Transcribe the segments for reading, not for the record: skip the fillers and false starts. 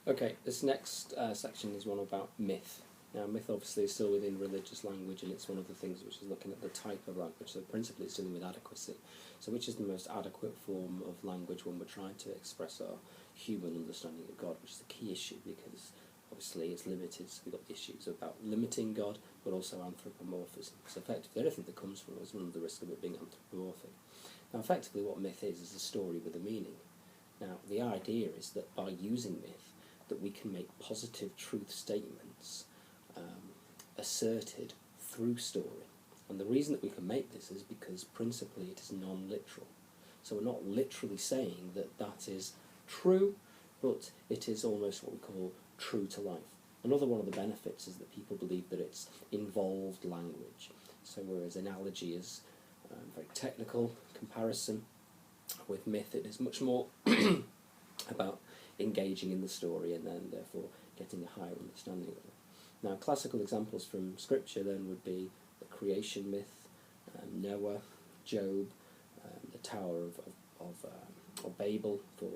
Okay, this next section is one about myth. Now, myth obviously is still within religious language, and it's one of the things which is looking at the type of language. So principally it's dealing with adequacy. So which is the most adequate form of language when we're trying to express our human understanding of God, which is the key issue, because obviously it's limited. So we've got issues about limiting God, but also anthropomorphism. So effectively anything that comes from us is one of the risk of it being anthropomorphic. Now effectively what myth is a story with a meaning. Now the idea is that by using myth, that we can make positive truth statements asserted through story. And the reason that we can make this is because principally it is non-literal. So we're not literally saying that that is true, but it is almost what we call true to life. Another one of the benefits is that people believe that it's involved language. So whereas analogy is very technical comparison, with myth it is much more about engaging in the story and then therefore getting a higher understanding of it. Now classical examples from scripture then would be the creation myth, Noah, Job, the Tower of Babel, for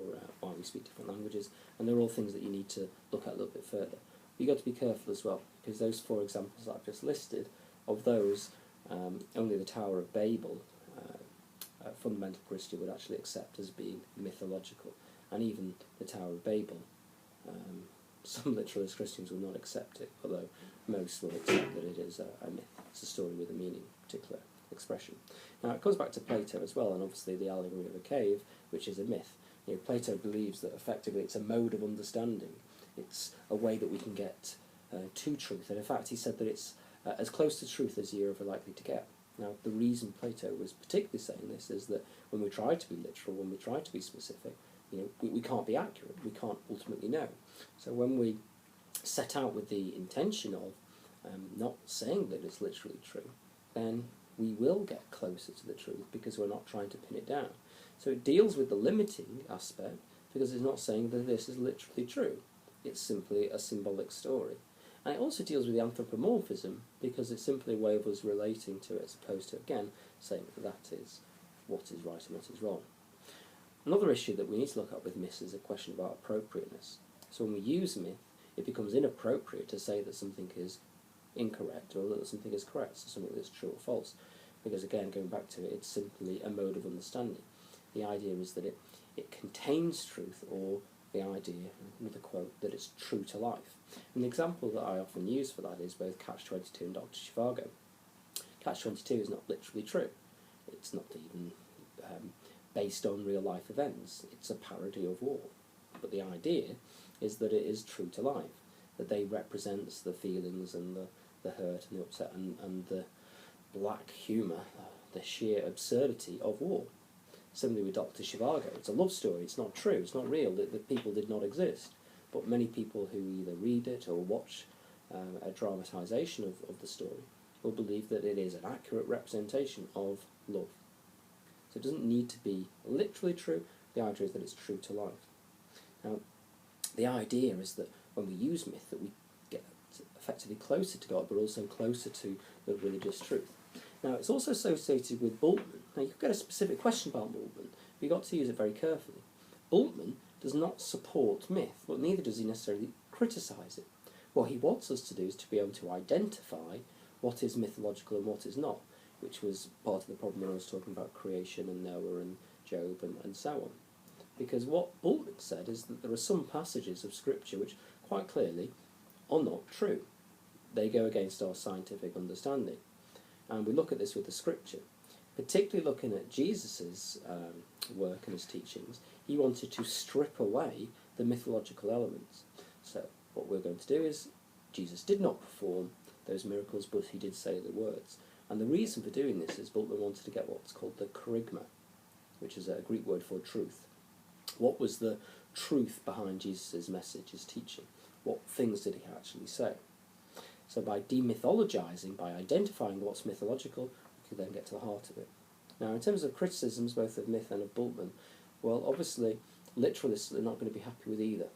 why we speak different languages, and they're all things that you need to look at a little bit further. But you've got to be careful as well, because those four examples that I've just listed, of those, only the Tower of Babel, a fundamental Christian would actually accept as being mythological. And even the Tower of Babel, some literalist Christians will not accept it, although most will accept that it is a myth. It's a story with a meaning, particular expression. Now it goes back to Plato as well, and obviously the allegory of a cave, which is a myth. You know, Plato believes that effectively it's a mode of understanding. It's a way that we can get to truth, and in fact he said that it's as close to truth as you're ever likely to get. Now the reason Plato was particularly saying this is that when we try to be literal, when we try to be specific, you know, we can't be accurate, we can't ultimately know. So when we set out with the intention of not saying that it's literally true, then we will get closer to the truth because we're not trying to pin it down. So it deals with the limiting aspect because it's not saying that this is literally true. It's simply a symbolic story. And it also deals with the anthropomorphism because it's simply a way of us relating to it as opposed to, again, saying that that is what is right and what is wrong. Another issue that we need to look at with myths is a question about appropriateness. So when we use myth, it becomes inappropriate to say that something is incorrect or that something is correct, so something that's true or false. Because again, going back to it, it's simply a mode of understanding. The idea is that it contains truth, or the idea, another quote, that it's true to life. And the example that I often use for that is both Catch-22 and Dr. Zhivago. Catch-22 is not literally true. It's not even based on real-life events. It's a parody of war. But the idea is that it is true to life, that they represents the feelings and the hurt and the upset and the black humour, the sheer absurdity of war. Similarly with Dr. Zhivago, it's a love story, it's not true, it's not real, the people did not exist. But many people who either read it or watch a dramatisation of the story will believe that it is an accurate representation of love. So it doesn't need to be literally true, the idea is that it's true to life. Now, the idea is that when we use myth, that we get effectively closer to God, but also closer to the religious truth. Now, it's also associated with Bultmann. Now, you could get a specific question about Bultmann, but you've got to use it very carefully. Bultmann does not support myth, but neither does he necessarily criticise it. What he wants us to do is to be able to identify what is mythological and what is not, which was part of the problem when I was talking about creation and Noah and Job and so on. Because what Bultmann said is that there are some passages of Scripture which quite clearly are not true. They go against our scientific understanding. And we look at this with the Scripture. Particularly looking at Jesus' work and his teachings, he wanted to strip away the mythological elements. So what we're going to do is, Jesus did not perform those miracles, but he did say the words. And the reason for doing this is Bultmann wanted to get what's called the kerygma, which is a Greek word for truth. What was the truth behind Jesus' message, his teaching? What things did he actually say? So by demythologizing, by identifying what's mythological, we can then get to the heart of it. Now, in terms of criticisms, both of myth and of Bultmann, well, obviously, literalists are not going to be happy with either.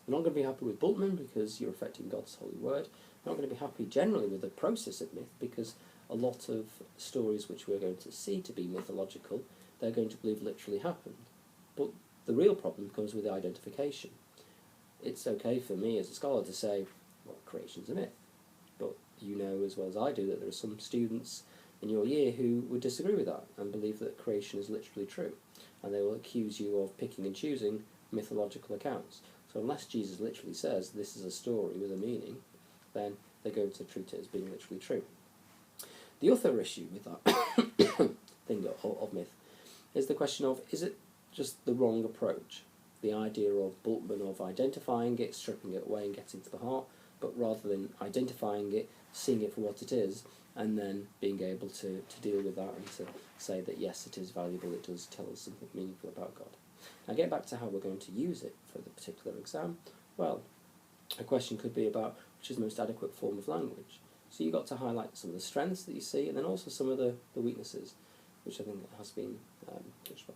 They're not going to be happy with Bultmann because you're affecting God's holy word. They're not going to be happy generally with the process of myth because a lot of stories which we're going to see to be mythological, they're going to believe literally happened. But the real problem comes with the identification. it's okay for me as a scholar to say, well, creation's a myth. But you know as well as I do that there are some students in your year who would disagree with that and believe that creation is literally true. And they will accuse you of picking and choosing mythological accounts. So unless Jesus literally says this is a story with a meaning, then they're going to treat it as being literally true. The other issue with that thing of myth is the question of, is it just the wrong approach? The idea of Bultmann of identifying it, stripping it away and getting to the heart, but rather than identifying it, seeing it for what it is, and then being able to deal with that and to say that yes, it is valuable, it does tell us something meaningful about God. Now get back to how we're going to use it for the particular exam. Well, a question could be about which is the most adequate form of language. So you've got to highlight some of the strengths that you see, and then also some of the weaknesses, which I think has been touched upon.